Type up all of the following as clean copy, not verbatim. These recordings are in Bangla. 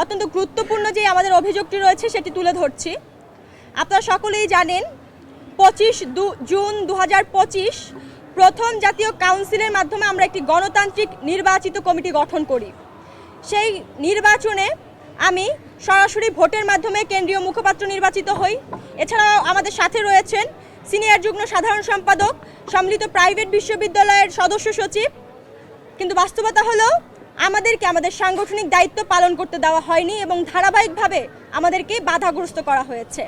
অত্যন্ত গুরুত্বপূর্ণ যে আমাদের অভিযোগটি রয়েছে সেটি তুলে ধরছি। আপনারা সকলেই জানেন 25 জুন 2025 প্রথম জাতীয় কাউন্সিলের মাধ্যমে আমরা একটি গণতান্ত্রিক নির্বাচিত কমিটি গঠন করি। সেই নির্বাচনে আমি সরাসরি ভোটের মাধ্যমে কেন্দ্রীয় মুখপাত্র নির্বাচিত হই। এছাড়াও আমাদের সাথে রয়েছেন সিনিয়র যুগ্ম সাধারণ সম্পাদক, সম্মিলিত প্রাইভেট বিশ্ববিদ্যালয়ের সদস্য সচিব। কিন্তু বাস্তবতা হলো আমাদেরকে আমাদের সাংগঠনিক দায়িত্ব পালন করতে দেওয়া হয়নি এবং ধারাবাহিকভাবে আমাদেরকে বাধাগ্রস্ত করা হয়েছে।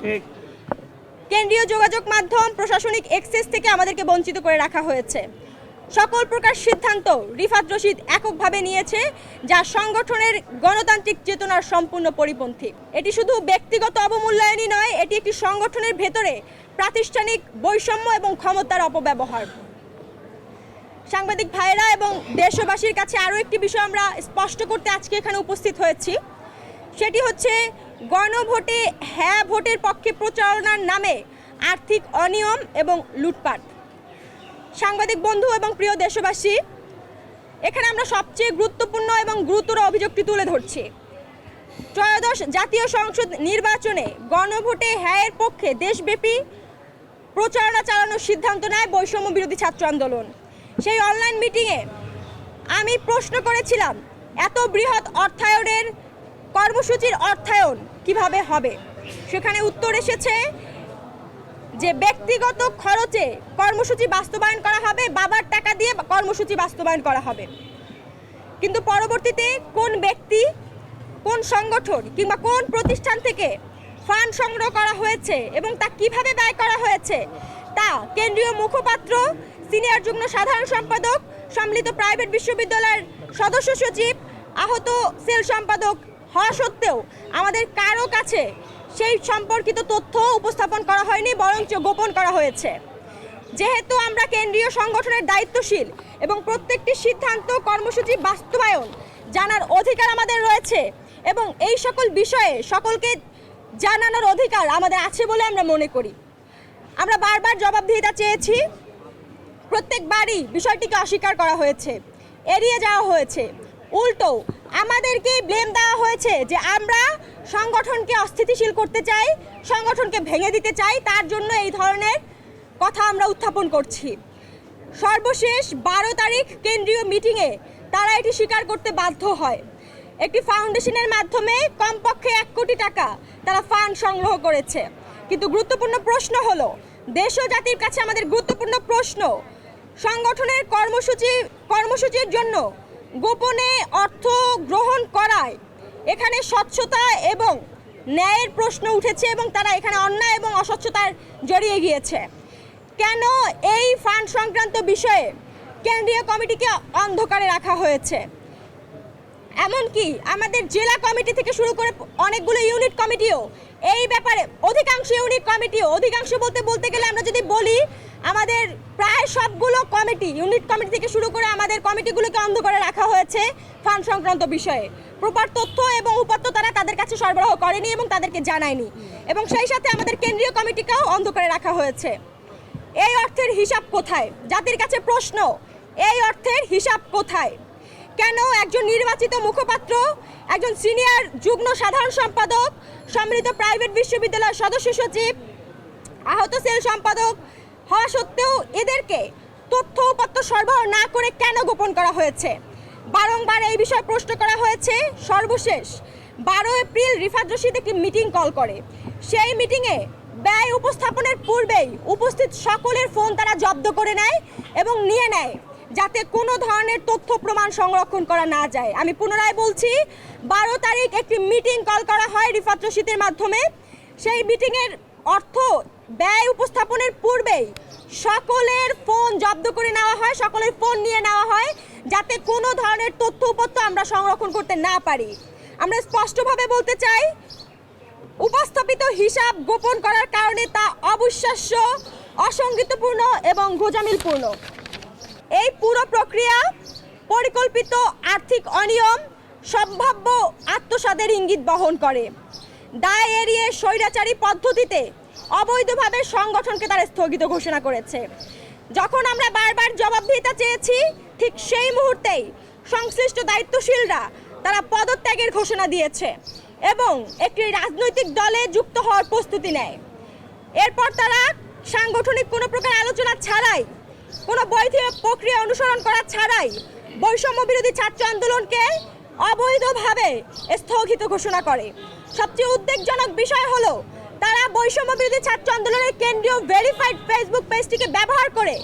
কেন্দ্রীয় যোগাযোগ মাধ্যম প্রশাসনিক অ্যাক্সেস থেকে আমাদেরকে বঞ্চিত করে রাখা হয়েছে। সকল প্রকার সিদ্ধান্ত রিফাত রশিদ এককভাবে নিয়েছে, যা সংগঠনের গণতান্ত্রিক চেতনার সম্পূর্ণ পরিপন্থী। এটি শুধু ব্যক্তিগত অবমূল্যায়নই নয়, এটি একটি সংগঠনের ভেতরে প্রাতিষ্ঠানিক বৈষম্য এবং ক্ষমতার অপব্যবহার। সাংবাদিক ভাইরা এবং দেশবাসীর কাছে আরও একটি বিষয় আমরা স্পষ্ট করতে আজকে এখানে উপস্থিত হয়েছি, সেটি হচ্ছে গণভোটে হ্যাঁ ভোটের পক্ষে প্রচারণার নামে আর্থিক অনিয়ম এবং লুটপাট। সাংবাদিক বন্ধু এবং প্রিয় দেশবাসী, এখানে আমরা সবচেয়ে গুরুত্বপূর্ণ এবং গুরুতর অভিযোগটি তুলে ধরছি। ত্রয়োদশ জাতীয় সংসদ নির্বাচনে গণভোটে হ্যাঁ এর পক্ষে দেশব্যাপী প্রচারণা চালানোর সিদ্ধান্ত নেয় বৈষম্য বিরোধী ছাত্র আন্দোলন। সেই অনলাইন মিটিংয়ে আমি প্রশ্ন করেছিলাম, এত বৃহৎ অর্থায়নের কর্মসূচির অর্থায়ন কিভাবে হবে? সেখানে উত্তর এসেছে যে ব্যক্তিগত খরচে কর্মসূচি বাস্তবায়ন করা হবে, বাবার টাকা দিয়ে কর্মসূচি বাস্তবায়ন করা হবে। কিন্তু পরবর্তীতে কোন ব্যক্তি, কোন সংগঠন কিংবা কোন প্রতিষ্ঠান থেকে ফান্ড সংগ্রহ করা হয়েছে এবং তা কিভাবে ব্যয় করা হয়েছে তা কেন্দ্রীয় মুখপাত্র, সিনিয়র যুগ্ম সাধারণ সম্পাদক, সম্মিলিত প্রাইভেট বিশ্ববিদ্যালয়ের সদস্য সচিব, আহত সেল সম্পাদক হওয়া সত্ত্বেও আমাদের কারো কাছে সেই সম্পর্কিত তথ্য উপস্থাপন করা হয়নি, বরঞ্চ গোপন করা হয়েছে। যেহেতু আমরা কেন্দ্রীয় সংগঠনের দায়িত্বশীল এবং প্রত্যেকটি সিদ্ধান্ত কর্মসূচি বাস্তবায়ন জানার অধিকার আমাদের রয়েছে এবং এই সকল বিষয়ে সকলকে জানানোর অধিকার আমাদের আছে বলে আমরা মনে করি। আমরা বারবার জবাবদিহিতা চেয়েছি, প্রত্যেকবারই বিষয়টিকে অস্বীকার করা হয়েছে, এড়িয়ে যাওয়া হয়েছে। উল্টো আমাদেরকে ব্লেম দেওয়া হয়েছে যে আমরা সংগঠনকে অস্থিতিশীল করতে চাই, সংগঠনকে ভেঙে দিতে চাই, তার জন্য এই ধরনের কথা আমরা উত্থাপন করছি। সর্বশেষ 12 তারিখ কেন্দ্রীয় মিটিংয়ে তারা এটি স্বীকার করতে বাধ্য হয়। একটি ফাউন্ডেশনের মাধ্যমে কমপক্ষে 1 কোটি টাকা তারা ফান্ড সংগ্রহ করেছে। কিন্তু গুরুত্বপূর্ণ প্রশ্ন হলো, দেশ ও জাতির কাছে আমাদের গুরুত্বপূর্ণ প্রশ্ন, সংগঠনের কর্মসূচির জন্য গোপনে অর্থ গ্রহণ করায় এখানে স্বচ্ছতা এবং ন্যায়ের প্রশ্ন উঠেছে এবং তারা এখানে অন্যায় এবং অস্বচ্ছতার জড়িয়ে গিয়েছে। কেন এই ফান্ড সংক্রান্ত বিষয়ে কেন্দ্রীয় কমিটিকে অন্ধকারে রাখা হয়েছে? এমনকি আমাদের জেলা কমিটি থেকে শুরু করে অনেকগুলো ইউনিট কমিটিও এই ব্যাপারে, অধিকাংশ ইউনিট কমিটিও, অধিকাংশ বলতে গেলে আমরা যদি বলি আমাদের প্রায় সবগুলো কমিটি, ইউনিট কমিটি থেকে শুরু করে আমাদের কমিটিগুলোকে অন্ধকারে রাখা হয়েছে ফান্ড সংক্রান্ত বিষয়ে। প্রপার তথ্য এবং উপাত্ত তারা তাদের কাছে সরবরাহ করেনি এবং তাদেরকে জানায়নি, এবং সেই সাথে আমাদের কেন্দ্রীয় কমিটিকেও অন্ধকারে রাখা হয়েছে। এই অর্থের হিসাব কোথায়? জাতির কাছে প্রশ্ন, এই অর্থের হিসাব কোথায়? কেন একজন নির্বাচিত মুখপাত্র, একজন সিনিয়র যুগ্ম সাধারণ সম্পাদক, সম্মিলিত প্রাইভেট বিশ্ববিদ্যালয়ের সদস্য সচিব, আহত সেল সম্পাদক হওয়া সত্ত্বেও এদেরকে তথ্য উপাত্ত সরবরাহ না করে কেন গোপন করা হয়েছে? বারংবার এই বিষয়ে প্রশ্ন করা হয়েছে। সর্বশেষ 12 এপ্রিল রিফাত রশিদ একটি মিটিং কল করে। সেই মিটিংয়ে ব্যয় উপস্থাপনের পূর্বেই উপস্থিত সকলের ফোন তারা জব্দ করে নেয় এবং নিয়ে নেয়, যাতে কোনো ধরনের তথ্য প্রমাণ সংরক্ষণ করা না যায়। আমি পুনরায় বলছি, 12 তারিখ একটি মিটিং কল করা হয় রিফাত রশিদের মাধ্যমে। সেই মিটিংয়ের অর্থ ব্যয় উপস্থাপনের পূর্বেই সকলের ফোন জব্দ করে নেওয়া হয়, সকলের ফোন নিয়ে নেওয়া হয়, যাতে কোনো ধরনের তথ্য উপাত্ত আমরা সংরক্ষণ করতে না পারি। আমরা স্পষ্টভাবে বলতে চাই, উপস্থাপিত হিসাব গোপন করার কারণে তা অবিশ্বাস্য, অসঙ্গতিপূর্ণ এবং গোজামিলপূর্ণ। এই পুরো প্রক্রিয়া পরিকল্পিত আর্থিক অনিয়ম, সম্ভাব্য আত্মসাতের ইঙ্গিত বহন করে। দায় এড়িয়ে স্বৈরাচারী পদ্ধতিতে অবৈধভাবে সংগঠনকে তারা স্থগিত ঘোষণা করেছে। যখন আমরা বারবার জবাবদিহিতা চেয়েছি, ঠিক সেই মুহূর্তেই সংশ্লিষ্ট দায়িত্বশীলরা তারা পদত্যাগের ঘোষণা দিয়েছে এবং একটি রাজনৈতিক দলে যুক্ত হওয়ার প্রস্তুতি নেয়। এরপর তারা সাংগঠনিক কোনো প্রকার আলোচনা ছাড়াই, কোনো বৈধ প্রক্রিয়া অনুসরণ করা ছাড়াই বৈষম্য বিরোধী ছাত্র আন্দোলনকে অবৈধভাবে স্থগিত ঘোষণা করে। সবচেয়ে উদ্বেগজনক বিষয় হলো তারা বৈষম্য বিরোধী ছাত্র আন্দোলনের কেন্দ্রীয় ভেরিফাইড ফেসবুক পেজটিকে ব্যবহার করে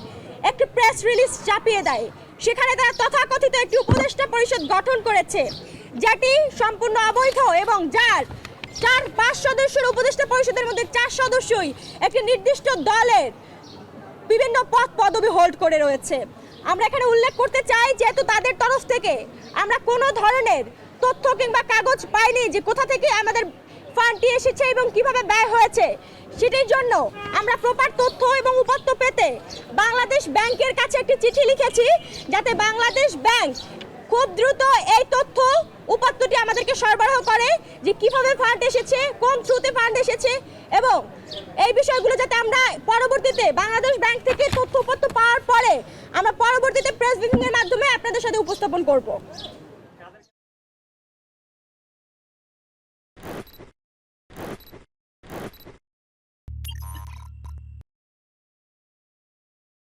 একটি প্রেস রিলিজ চাপিয়ে দেয়। সেখানে তারা তথাকথিত একটি উপদেষ্টা পরিষদ গঠন করেছে, যেটি সম্পূর্ণ অবৈধ এবং যার 4-5 সদস্যের উপদেষ্টা পরিষদের মধ্যে 4 সদস্যই একটি নির্দিষ্ট দলের বিভিন্ন পদ পদবি হোল্ড করে রয়েছে। আমরা এখানে উল্লেখ করতে চাই, যেহেতু তাদের তরফ থেকে আমরা কোনো ধরনের তথ্য কিংবা কাগজ পাইনি যে কোথা থেকে আমাদের ফান্ডটি এসেছে এবং কিভাবে ব্যয় হয়েছে, সেটির জন্য আমরা প্রপার তথ্য এবং উপাত্ত পেতে বাংলাদেশ ব্যাংকের কাছে একটি চিঠি লিখেছি, যাতে বাংলাদেশ ব্যাংক খুব দ্রুত এই তথ্য উপাত্তটি আমাদেরকে সরবরাহ করে যে কিভাবে ফান্ড এসেছে, কোন থ্রুতে ফান্ড এসেছে, এবং এই বিষয়গুলো যাতে আমরা পরবর্তীতে বাংলাদেশ ব্যাংক থেকে তথ্য উপাত্ত পাওয়ার পরে আমরা পরবর্তীতে প্রেস ব্রিফিংয়ের মাধ্যমে আপনাদের সাথে উপস্থাপন করব।